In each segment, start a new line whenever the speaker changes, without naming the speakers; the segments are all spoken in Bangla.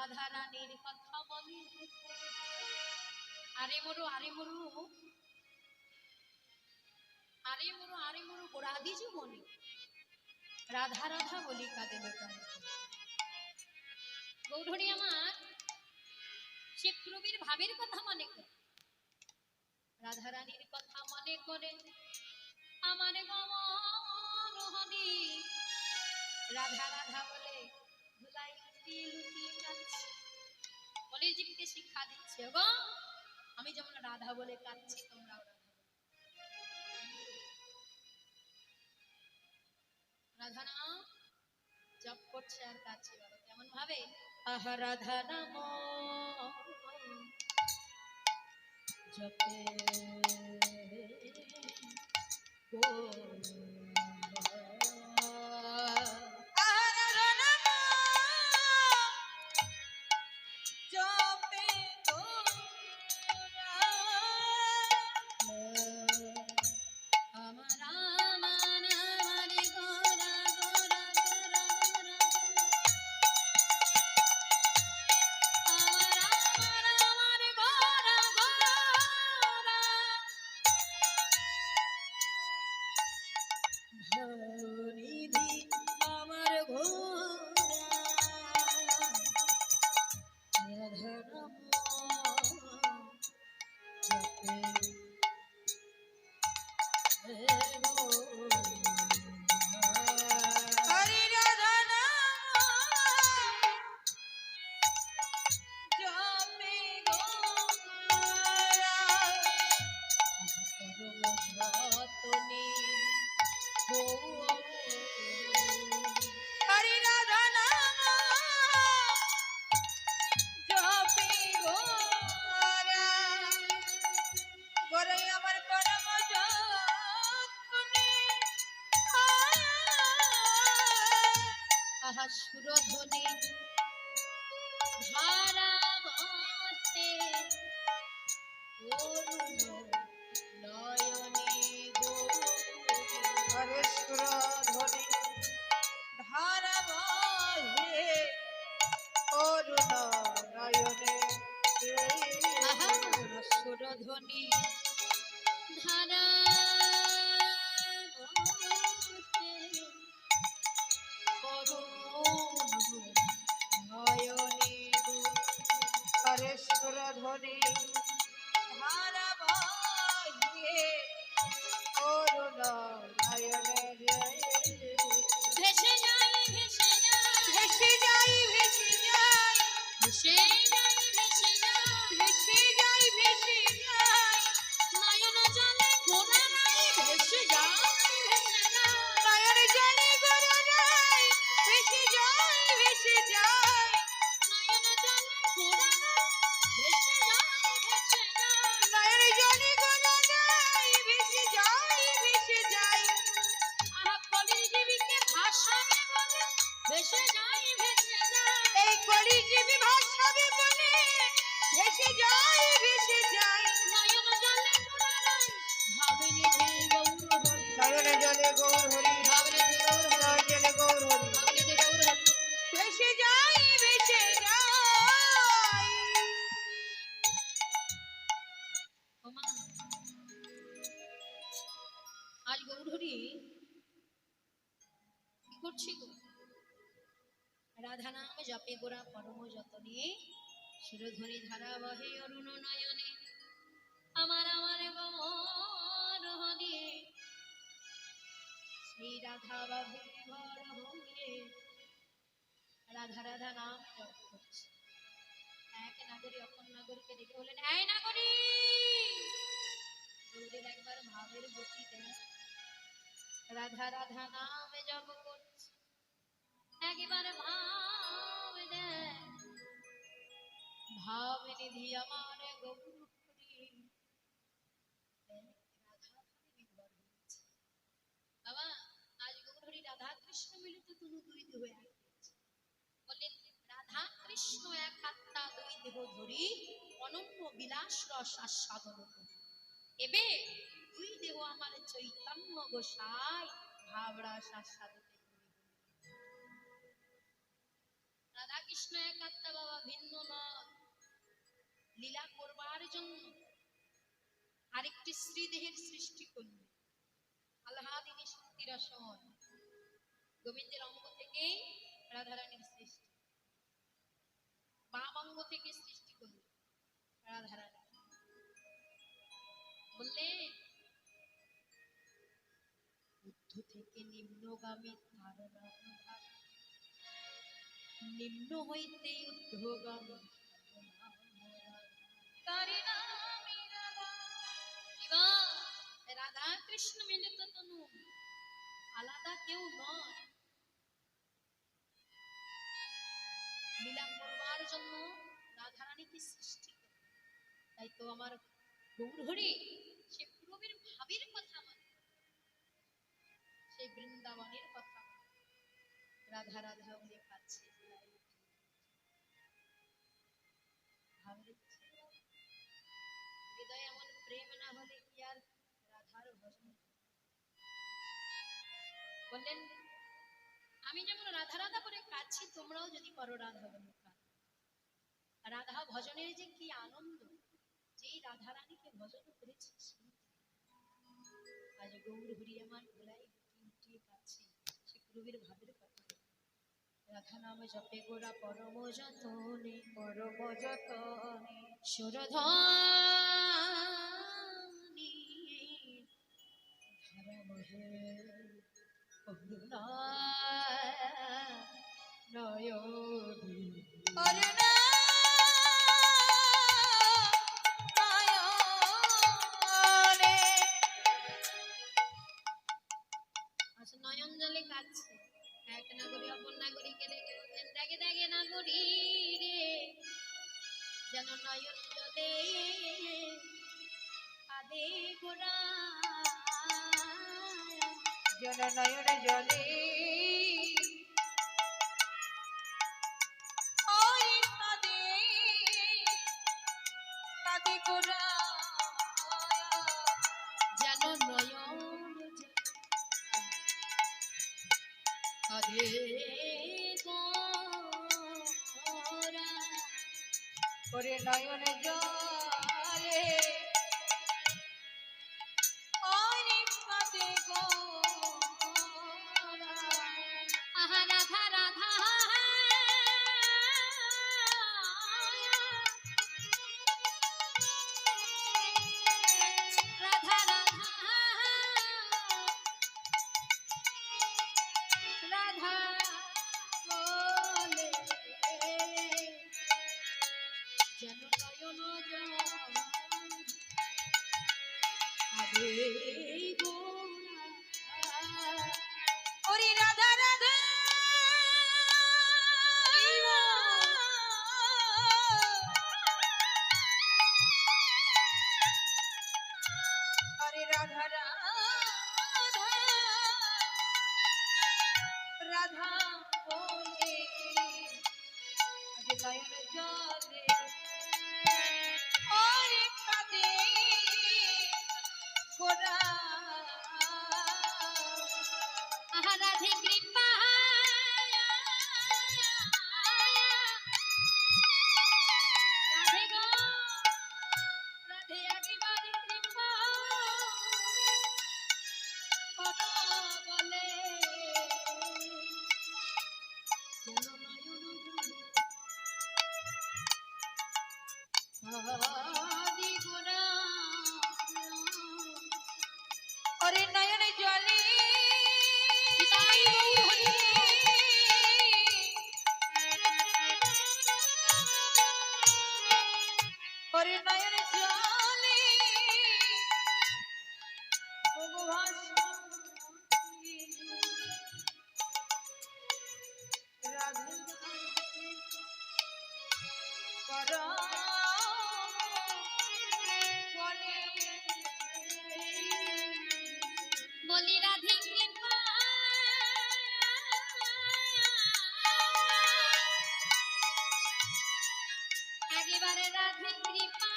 রাধা রানীর কথা বলে আরে মরু আরে মরু আরে মরু আরে মরু গোড়াদি জীবনে রাধা রাধা বলি কাঁদে বেকার গৌরহরি আমার সে প্রবীর ভাবের কথা মনে করে রাধা রানীর কথা মনে করে আমার গমন হরি রাধা রাধা বলে ধুলাই লুটিয়ে লুটিয়ে কাঁদছে বলে জীবকে শিক্ষা দিচ্ছে গো আমি যেমন রাধা বলে কাঁদছি তোমরাও রাধা নাম জপ করছে আর কাছে বলো কেমন ভাবে আহা রাধা নাম জপে সুরধ্বনি ধারা বসে অরুণ নয়নে গো আরে সুরধ্বনি ধারা বসে অরুণ নয়নে সুরধ্বনি ধারা ধরে ধারা বহিয়ে অরুণ নয়নে ভেসে যাই ভেসে যাই ভেসে যাই ভেসে যাই ভেসে যাই ভেসে যাই ভেসে যাই ভেসে যাই নয়ন জলে ঘোড়া নাই ভেসে যাই ভেসে যাই নয়ন জলে ঘোড়া নাই ভেসে যাই ভেসে যাই নয়ন জলে ঘোড়া নাই ভেসে যাই ভেসে যাই নয়ন জলে ঘোড়া নাই ভেসে যাই ভেসে যাই আহা কলিজীবীকে ভাসাবে বলে ভেসে যাই ভেসে যাই এই কলিজীবী ভাসাবে বলে ভেসে যাই ভেসে যাই নয়ন জলে ঘোড়া নাই ভাবনিধি গৌর হরি নয়ন জলে গৌর হরি ভাবনিধি গৌর হরি নয়ন জলে গৌর হরি ভাবনিধি গৌর হরি ভেসে যাই ভেসে যাই ওমা আজ গৌর হরি কি করছি গো রাধা নাম জপে গোরা পরম যতনে সুরধ্বনি ধারা বহে অরুণ নয়নে আমার আমার গমন হরি শ্রী রাধা বাবু ভর হয়ে রাধা রাধা নাম জপ করছে এক নাগরী অপর নাগরীকে ডেকে বললেন এই নাগরী গৌরীর একবার ভাবের গতি দেন রাধা রাধা নাম জপ করছে একবার ভাব দেন ভাব নিধি আমার গৌর হরি রাধা বিভোর হয়েছে বাবা আজ গৌর হরি রাধা কৃষ্ণ মিলিত তুলু দুই দেহ এক বললেন রাধা কৃষ্ণ এক আত্মা দুই দেহ ধরি অনন্য বিলাস রস আস্বাদন করি এবে দুই দেহ আমার চৈতন্য গোসাই ভাবরাস আস্বাদন রাধা কৃষ্ণ এক আত্মা বাবা ভিন্ন জন্য আরেকটি শ্রীদেহের সৃষ্টি করলেন। আল্লাহাদিনী শক্তির আসন গোবিন্দের অঙ্গ থেকে রাধারানীর সৃষ্টি, বাম অঙ্গ থেকে সৃষ্টি করলেন রাধারানী। বললেন ঊর্ধ্ব থেকে নিম্নগামী তার নাম ধারা, নিম্ন হইতে ঊর্ধ্বগামী তারি নামে রাধা। রাধা কৃষ্ণ মিলিত তনু, আলাদা কেউ নয়। লীলা করবার জন্য রাধারানীকে সৃষ্টি করে। তাই তো আমার গৌরহরি সে পূর্বের ভাবের কথা মানে, সেই বৃন্দাবনের কথা রাধা রাধা বলে কাছে হৃদয়ে এমন প্রেম না হলে কি আর রাধার ভজন। বললেন আমি যেমন রাধা রাধা করে কাছি, তোমরাও যদি করো রাধা বলে। রাধা ভজনের যে কি আনন্দ, যেই রাধা রানীকে ভজন করেছিস। আজ গৌর হরি আমার ভোলাই লুটিয়ে কাছে সে পূর্বের ভাবের কথা। রাধা নাম জপে গোরা পরম যতনে, পরম যতনে সুরধনি ধরমহে অরুণা নয়নি অরুণা নয়নে। আচ্ছা নয়ন জলে কাঁদছে, এক নাগরী অপর নাগরীকে ডেকে বলছেন দেখে দেখে নাগরী রে, যেন নয়ন জলে কাঁদে গোরা, যেন নয়ন জলে ওই কাঁদে কাঁদে গোরা, যেন নয়ন কাঁদে গোরা। ওরে নয়ন জলে ওরে কাঁদে গোরা। আহা রাধা রাধা রাধা রাধা রাধা বলে যেন নয়ন আরে গোরা। ওরে রাধা রাধা আরে রাধা রাধা রাধা বলে নয়ন জলে ওরে কাঁদে গোরা। আহা রাধে কৃপা রাধে গো রাধে একেবারে কৃপা কথা বলে যেন নয়ন আদি গোরা। ওরে নয়নে জলে ওরে নয়নে জলে ভগবান রাধে করা বলি রাধে কৃপা একেবারে রাধে কৃপা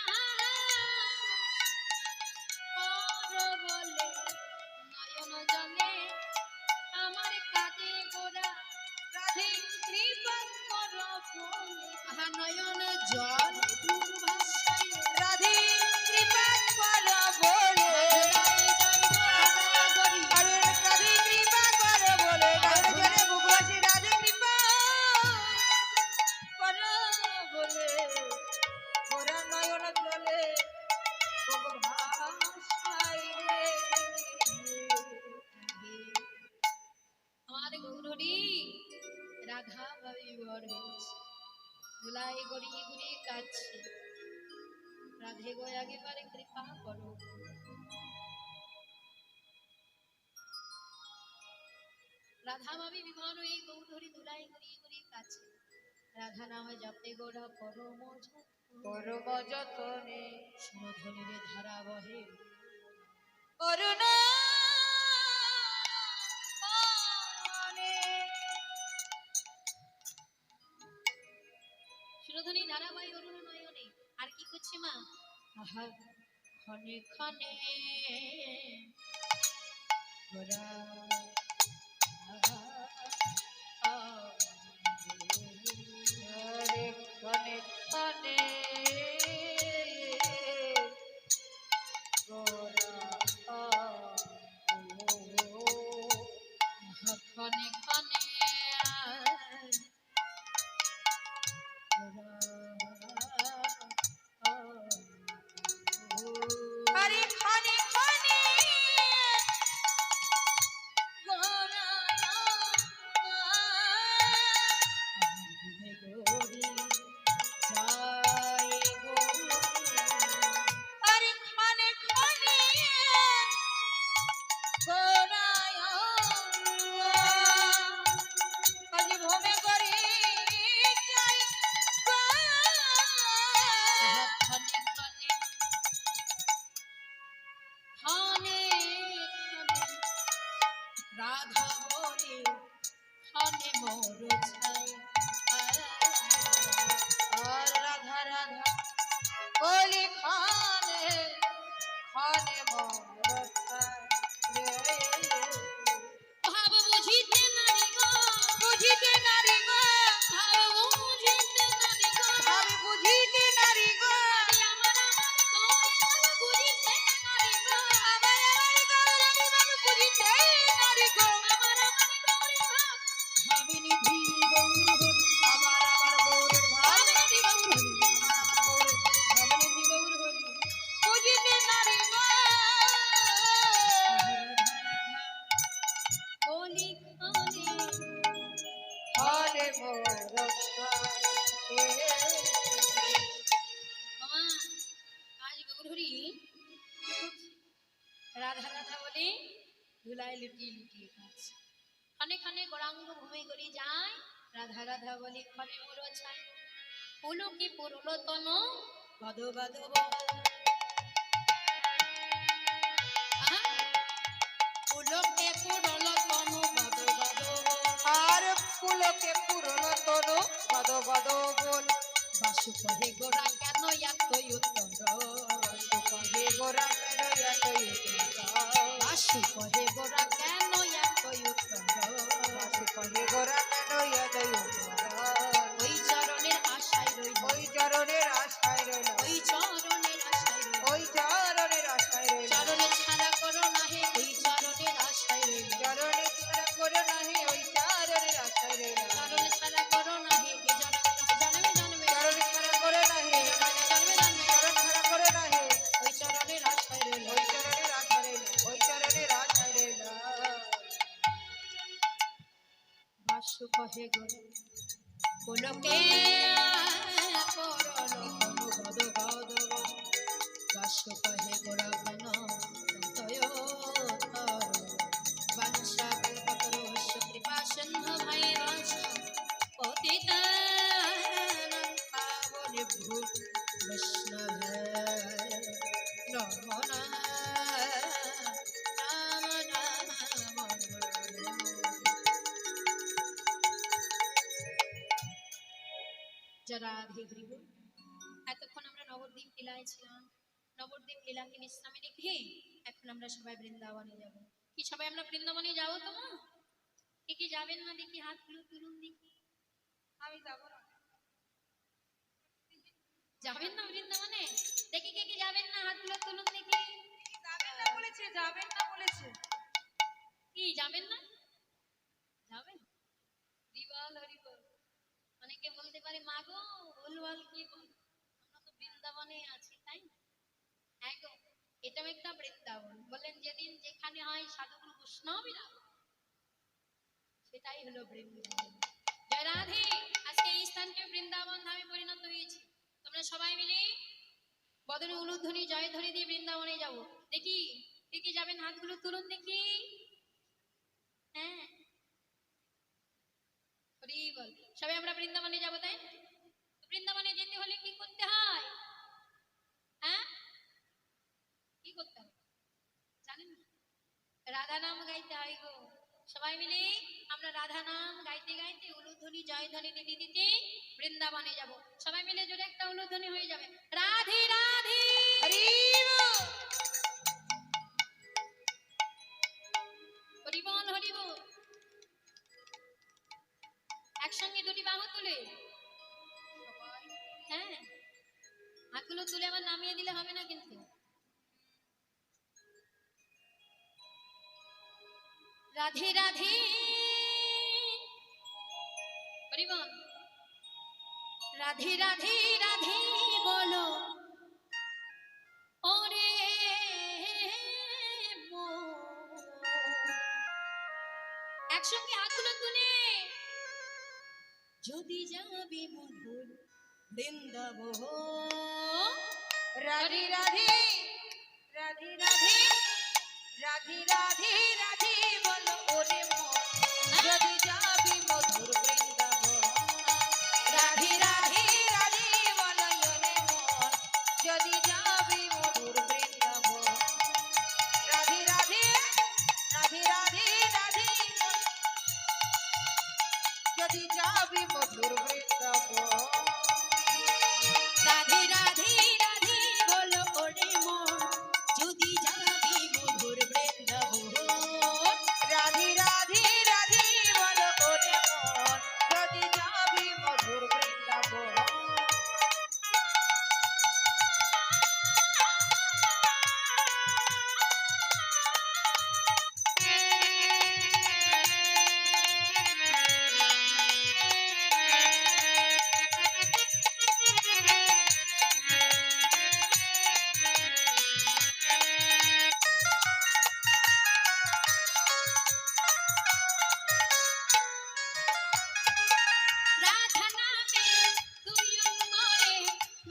বলে নয়ন জলে আমার কাঁদে গোরা। রাধে কৃপা কর বলে আহা নয়ন জল ভাষায় রাধে ধুলাই গড়িয়ে গড়িয়ে কাছে রাধে গো একেবারে কৃপা করো। রাধা ভাবি বিমান এই গৌধরী ধুলাই গড়িয়ে গড়িয়ে কাছে রাধা নামে জপে গোড়া পরম যতনে সুরধনীরে ধারা বহে করুণা সুরধনী ধারাবাহিক অরুণ নয়নে। আর কি করছে মা? আহা ক্ষণে ক্ষণে গোরা ক্ষণে ক্ষণে গোরা ক্ষণে ক্ষণে আরে ক্ষণে ক্ষণে রাধা বলে খানে মোর ছাই আর রাধা রাধা বলে খানে খানে মোর ছাই ভাব বুঝিতে নারী গো বুঝিতে নারী গো ভাব বুঝিতে নারী গো ভাব বুঝিতে নারী গো আমার বুঝিতে নারী গো আমার বুঝিতে নারী গো আমার ভাবিনি ধী গৌর আমার গৌরের ভাবিনি গৌর ভাবিনি গৌর হরি বুঝিতে নারী গো বলি খানে মোর আজ গৌরহরি রাধা রাধা বলে ধুলায় লুটিয়ে লুটিয়ে খাচ্ছে খানে খানে গৌরাঙ্গ ভূমি গড়ি যায় রাধা রাধা বলে ক্ষণে মোর ছাই পুলকি পুরল তন গদ গদ পুলকে পুরল তন গদ গদ আর পুলকে পুরল তন গদ গদ বল বাসু কহে গোরা কেন এত উত্তর বাসু কহে গোরা কেন এত উত্তর বাসু কহে গোরা কেন এত উত্তর বাসু কহে গোরা কেন এত উত্তর ওই চরণের আশায় রইল ওই চরণের আশায় রইল ওই চরণের আশায় রইল ওই চরণের আশায় রইল চরণে ছাড়া করো নাহি ওই চরণের আশায় রইল চরণে ছাড়া করো নাহি ওই চরণের আশায় রইল চরণে ছাড়া করো নাহি এই জন্মে জন্মে চরণে ছাড়া করো নাহি জন্মে জন্মে চরণ ছাড়া করো নাহি ওই চরণের আশায় রইল ওই চরণের আশায় রইল ওই চরণের আশায় রইল বাসু কহে গোরা পুলকে পরল গদ গদ বাসু কহে গোরা কেন তয় বাঞ্ছা কল্পতরুস্য কৃপা সিন্ধু ভাইরাস পতিতানাং পাবনেভ্যো বৈষ্ণবেভ্যো নমো নমঃ। যারা রাধে হরিব এতক্ষণ আমরা নবদ্বীপ লীলায় ছিলাম নবদ্বীপ লীলাকে বিশ্রামে রেখে এখন আমরা সবাই বৃন্দাবনে যাব কি সবাই আমরা বৃন্দাবনে যাবো তো মা কে কি যাবেন না দেখি হাত তুলুন দেখি আমি যাব না যাবেন না বৃন্দাবনে দেখি কে কি যাবেন না হাত তুলুন দেখি যাবেন না বলেছে কি যাবেন না যাবেন দিবাল হরিবল অনেকে বলতে পারে মা গো বলবাল কি বল আমরা তো বৃন্দাবনে আছি তাই না হ্যাঁ গো এটাও একটা বৃন্দাবন বলেন যেদিন যেখানে হয় সাধুগুরু বৈষ্ণবীরা সেটাই হলো বৃন্দাবন জয় রাধে। আজকে এই স্থানটি বৃন্দাবন ধামে পরিণত হয়েছে। তোমরা সবাই মিলে বদনে উলুধ্বনি জয়ধ্বনি দিয়ে বৃন্দাবনে যাব। দেখি কে কে যাবেন, হাতগুলো তুলুন দেখি। হ্যাঁ, হরি বল। সবাই আমরা বৃন্দাবনে যাব, তাই না? বৃন্দাবনে যেতে হলে কি করতে হয়? হ্যাঁ, কি করতে হবে জানেন না? রাধা নাম গাইতে হয় গো। সবাই মিলে আমরা রাধা নাম গাইতে গাইতে উলুধ্বনি জয়ধ্বনি দিতে দিতে বৃন্দাবনে যাব। সবাই মিলে জোরে একটা উলুধ্বনি হয়ে যাবে, রাধে রাধে হরি বল, হরি বল, হরি বল। একসঙ্গে দুটি বাহু তুলে, হ্যাঁ, হাতগুলো তুলে আবার নামিয়ে দিলে হবে না কিন্তু। রাধে রাধে হরি বল, রাধে রাধে রাধে বলো ওরে মন। একসঙ্গে হাতগুলো তুলে, যদি যাবি মধুর বৃন্দাবন।
রাধে রাধে রাধে রাধে রাধে রাধে রাধে বলো ওরে মন, যদি যাবি মধুর বৃন্দাবন। রাধে রাধে রাধে বলো ওরে মন, যদি যাবি মধুর বৃন্দাবন। রাধে রাধে রাধে রাধে রাধে যদি যাবি মধুর বৃন্দাবন।
রাধে রাধে রাধে বলো ওরে মন, যদি যাবি মধুর বৃন্দাবন।
রাধে রাধে রাধে বলো ওরে মন, যদি যাবি মধুর বৃন্দাবন।
রাধা নামে তুই করে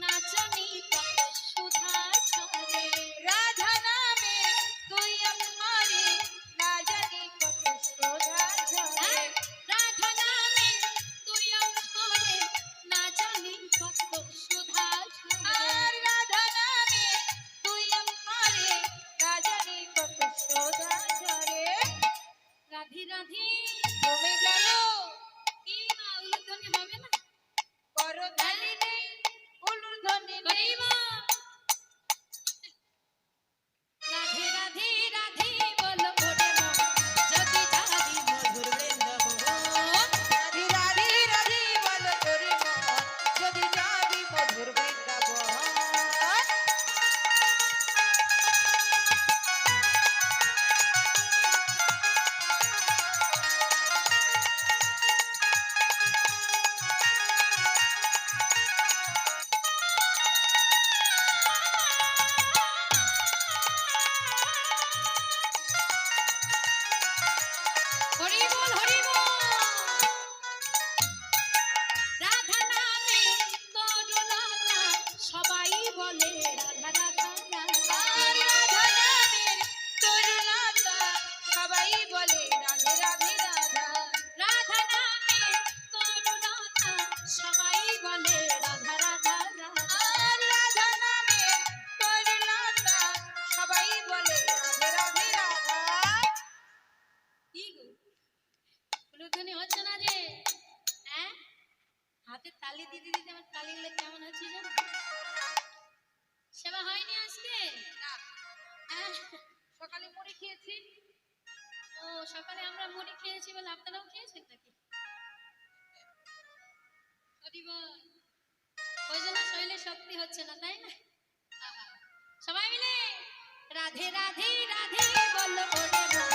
নাচনি কত সুধা ছড়ে।
রাধা নামে তুই আমারে না জানি কত শোভা ঝরে।
রাধা নামে তুই করে নাচনি কত সুধা ছড়ে।
আর রাধা নামে তুই আমারে না জানি কত শোভা ঝরে।
রাধে রাধে
তুমি গেল
কি মা উলুধ্বনি হবে না?
করো ধ্বনি নেই, উলুর ধ্বনি নেই।
করিবা রাধে রাধে রাধে বলো ওরে মন, যদি যাবি মধুর বৃন্দাবন।
রাধে রাধে রাধে বলো ওরে মন, যদি যাবি মধুর বৃন্দাবন।
হরি বল, হরি বল। রাধা নামে তরুলতা সবাই বলে রাধা রাধা রাধা।
আর রাধা নামের তরুলতা সবাই বলে রাধে রাধে রাধা।
রাধা নামে তরুলতা সবাই বলে রাধা রাধা রাধা।
আর রাধা নামের তরুলতা সবাই বলে রাধে রাধে রাধা।
কি গো উলুধ্বনি হচ্ছে না যে? হ্যাঁ, হাতে তালি দিতে দিতে আমার তালিগুলো কেমন হচ্ছে জানো? সেবা হয়নি আজকে?
না,
হ্যাঁ?
সকালে মুড়ি খেয়েছি।
ও, সকালে আমরা মুড়ি খেয়েছি বলে আপনারাও খেয়েছেন নাকি? হরি বল। ওই জন্য শরীরে শক্তি হচ্ছে না, তাই না? আহা। সবাই মিলে রাধে রাধে রাধে বলো ওরে মন,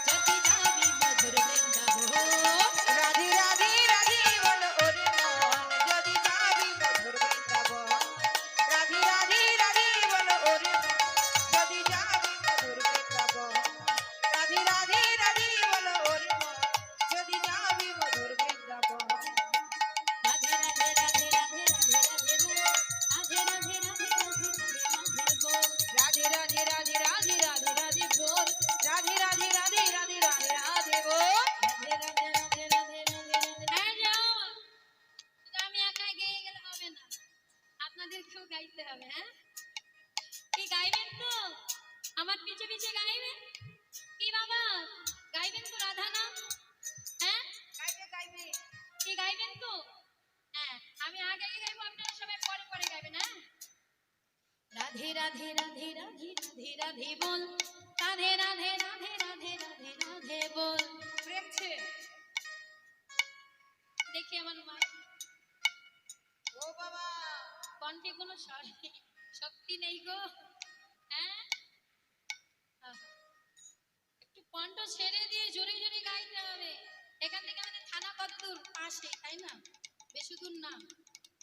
যদি যাবি মধুর বৃন্দাবন।
রাধে রাধে রাধে বলো ওরে মন, যদি যাবি মধুর বৃন্দাবন। রাধে রাধে রাধে বলো ওরে মন, যদি যাবি মধুর বৃন্দাবন। রাধে রাধে রাধে বলো ওরে মন, যদি যাবি মধুর বৃন্দাবন।
আমাদেরকেও গাইতে হবে। হ্যাঁ, কি গাইবেন তো? আমার পিছে পিছে গাইবেন কি বাবা? গাইবেন তো রাধা নাম? হ্যাঁ,
গাইবে গাইবে।
কি গাইবেন তো? হ্যাঁ, আমি আগে আগে গাইবো, আপনারা সবাই পরে পরে গাইবেন। হ্যাঁ, রাধে রাধে রাধে রাধে রাধে রাধে বল, রাধে রাধে রাধে রাধে রাধে রাধে বল।
প্রেম ছে।
দেখি আমার মায়ের
ও বাবা,
কণ্ঠে কোনো শক্তি নেই গো। হ্যাঁ, একটু কণ্ঠ ছেড়ে দিয়ে জোরে জোরে গাইতে হবে। এখান থেকে আমাদের থানা কত দূর? পাশে, তাই না? বেশি দূর না।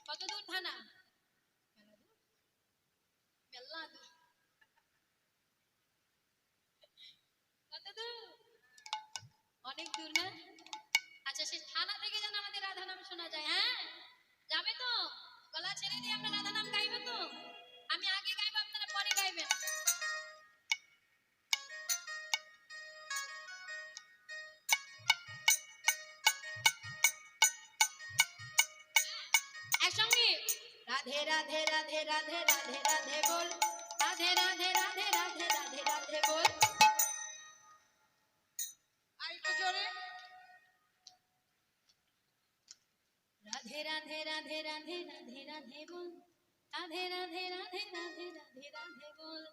কত দূর থানা? মেলা দূর। কত দূর? অনেক দূর না? আচ্ছা, সেই থানা থেকে যেন আমাদের রাধা নাম শোনা যায়। হ্যাঁ, যাবে তো? গলা ছেড়ে দিয়ে আমরা রাধা নাম গাইবো তো? আমি আগে গাইবো, আপনারা পরে গাইবেন। একসঙ্গে রাধে রাধে রাধে রাধে রাধে রাধে বল, রাধে রাধে রাধে রাধে রাধে রাধে বল।
আর একটু জোরে।
রাধে রাধে রাধে রাধে রাধে রাধে বল, রাধে রাধে রাধে রাধে রাধে রাধে বল।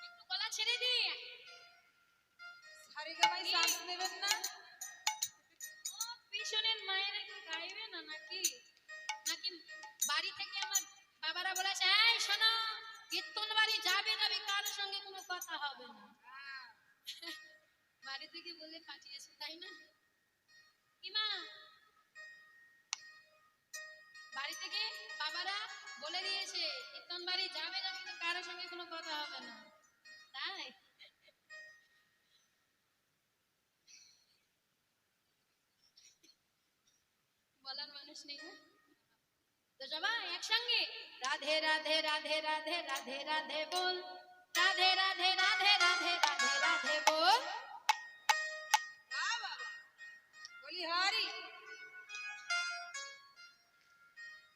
একটু গলা ছেড়ে দিয়ে।
সারেগামায় শ্বাস নেবেন না?
ও, পিছনের মায়ের একটু গাইবে না নাকি? নাকি বাড়ি থেকে আমার বাবারা বলেছে, এই শোনো, কীর্তন বাড়ি যাবে যাবে, কারোর সঙ্গে কোনো কথা হবে না। বাড়ি থেকে বলে পাঠিয়েছে, তাই না? কি মা, বাড়ি থেকে বাবারা বলে দিয়েছে কীর্তন বাড়ি যাবে যাবে, কিন্তু কারোর সঙ্গে কোনো কথা হবে না, তাই? বলার মানুষ নেই না? তো সবাই একসঙ্গে রাধে রাধে রাধে রাধে রাধে রাধে বল, রাধে রাধে রাধে রাধে রাধে রাধে বল।
বাহ বাবা, বলি হরি।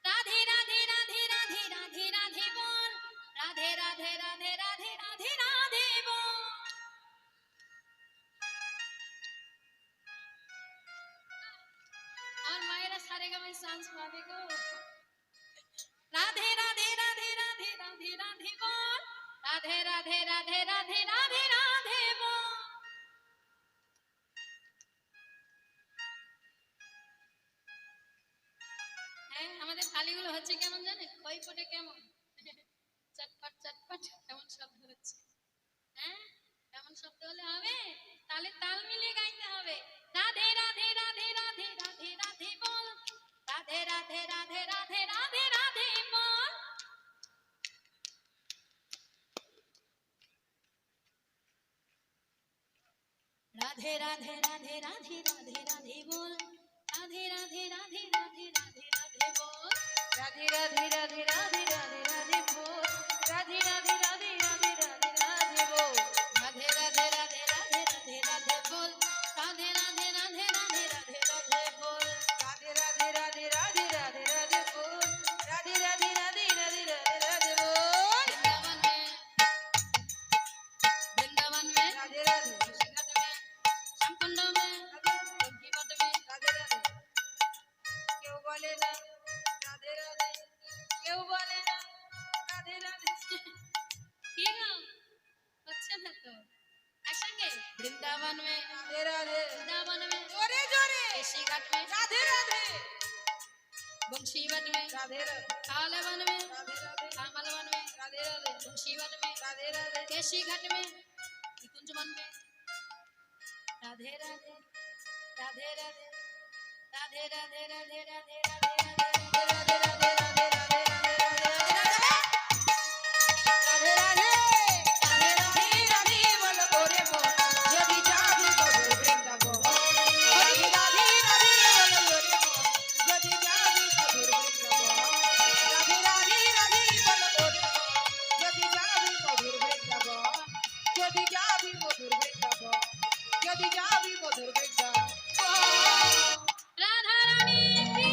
রাধে রাধে রাধে রাধে রাধে রাধে বল, রাধে রাধে রাধে রাধে রাধে রাধে বল। আমার মায়েরা সারেগামায় চান্স পাবে গো। রাধে রাধে রাধে রাধে রাধে রাধে বল, রাধে রাধে রাধে রাধে রাধে রাধে বল। হ্যাঁ, আমাদের থালিগুলো হচ্ছে কেমন জানেন? খই ফোটে কেমন? চটপট চটপট এমন শব্দ হচ্ছে। হ্যাঁ, এমন শব্দ হলে হবে? তাহলে তাল মিলিয়ে গাইতে হবে। রাধে রাধে রাধে রাধে রাধে রাধে বল, রাধে রাধে রাধে রাধে রাধে রাধে বল। রাধে রাধে রাধে রাধে রাধে রাধে বল, রাধে রাধে রাধে রাধে রাধে রাধে বল।
রাধে রাধে রাধে রাধে রাধে রাধে বল, রাধে রাধে রাধে রাধে রাধে রাধে বল।
রাধে রাধে রাধে রাধে রাধে রাধে বল, রাধে রাধে রাধে রাধে রাধে রাধে বল।
রাধে রাধে রাধে রাধে রাধে রাধে বল, রাধে রাধে রাধে রাধে রাধে রাধে বল।
वृंदावन में
রাধে রাধে
घाट में श्यामकुंड में तुलसी वट में।
রাধে রাধে। কেউ বলে না রাধে রাধে, কেউ বলে না রাধে রাধে।
কি গো, হচ্ছে না তো? একসঙ্গে वृंदावन में,
রাধে রাধে,
वृंदावन में
জোরে জোরে।
केशी घाट में,
রাধে রাধে
बंशी वट में,
রাধে রাধে
कालवन में,
রাধে राधे
कामलवन में,
राधे राधे
बंशी वट में,
राधे राधे
केशी घाट में, निकुंज वन में। राधे राधे राधे राधे राधे राधे राधे राधे राधे राधे
राधे राधे राधे राधे राधे राधे राधे राधे राधे बोलो ओरे बोल यदि जाबी मधुर वृंदावन। राधे राधे राधे बोलो ओरे बोल यदि जाबी मधुर वृंदावन। राधे राधे राधे बोलो ओरे बोल यदि जाबी मधुर वृंदावन, यदि जाबी मधुर वृंदावन, यदि जाबी मधुर वृंदावन।
राधा रानी की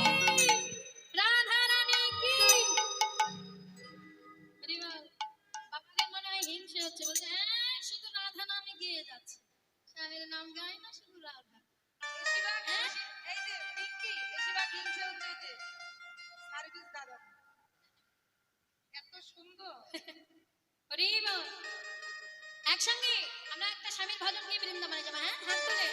ভজন গিয়ে বৃন্দাবনে যাবা। হ্যাঁ, হাত তুলে।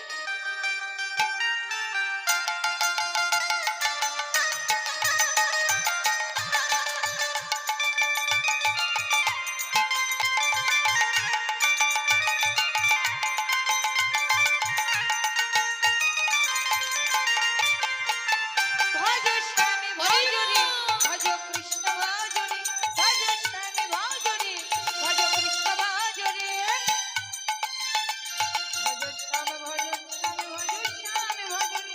ভজ স্বামী ভজ রে ভজ কৃষ্ণ ভজ রে ভজ স্বামী ভজ রে ভজ কৃষ্ণ ভজ রে ভজ স্বামী ভজ স্বামী ভজ স্বামী ভজ রে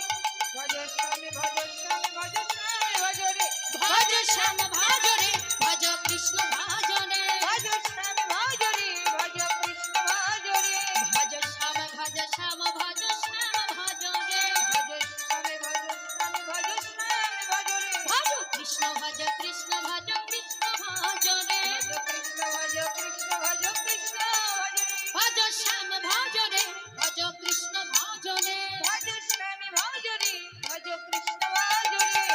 ভজ স্বামী ভজ স্বামী ভজ স্বামী ভজ রে
ভজ শ্যাম ভজ রে ভজ কৃষ্ণ ভজ রে
ভজ স্বামী ভজ রে ভজ কৃষ্ণ ভজ রে
ভজ শ্যাম ভজ শ্যাম ভজ শ্যাম ভজ রে
ভজ স্বামী ভজ স্বামী ভজ স্বামী ভজ রে
ভজ কৃষ্ণ ভজ কৃষ্ণ ভজ কৃষ্ণ ভজ রে
ভজ কৃষ্ণ ভজ কৃষ্ণ ভজ কৃষ্ণ ভজ রে
ভজ শ্যাম ভজ রে ভজ কৃষ্ণ ভজ রে
ভজ স্বামী ভজ রে ভজ কৃষ্ণ ভজ রে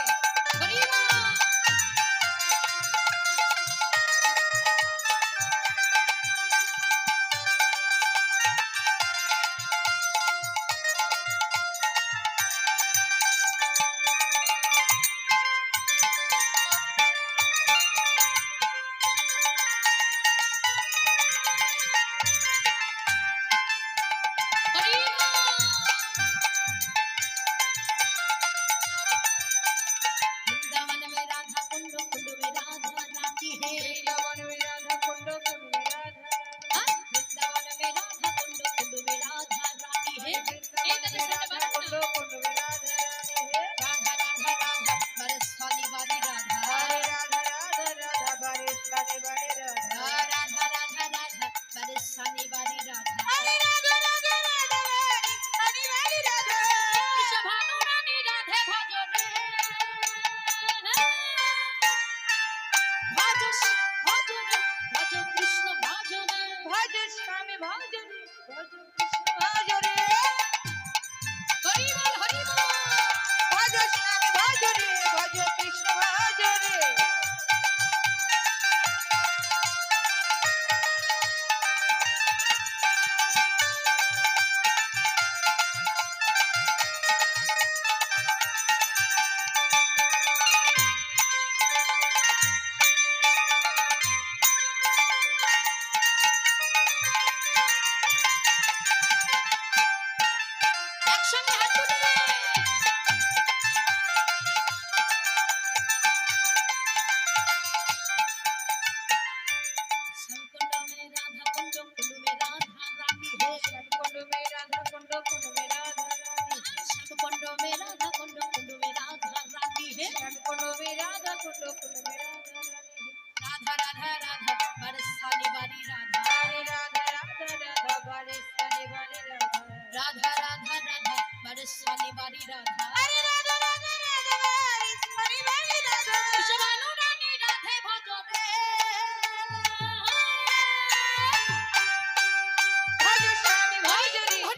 হরি বল। হরি বল। वृंदावन में राधा कुंड कुंड में राधा राती है।
वृंदावन में राधा कुंड कुंड में राधा
हाँ? वृंदावन में राधा कुंड कुंड में राधा राती है। एक तरह से
राधा
बात
कुंड
ना।
कुंड में राधा रानी है
राधा राधा राधा बरस वाली वाली राधा।
हरे राधा राधा राधा बारे सारे बारे राधा
राधा राधा राधा बरस वाली वाली राधा।
हरे राधा राधा राधा बारे सारे बारे राधा
भानु रानी राधे भजो रे। भजो भजो रे भजो कृष्ण भजो रे।
भज स्वामी भज रे भज कृष्ण भज रे
हरि बोल हरि बोल।
भज स्वामी भज रे भज कृष्ण भज रे
একসঙ্গে হাত তুলে। श्यामकुंड में राधा कुंड कुंड में राधा रानी है।
कुंड में राधा कुंड कुंड में राधा रानी
श्यामकुंड में राधा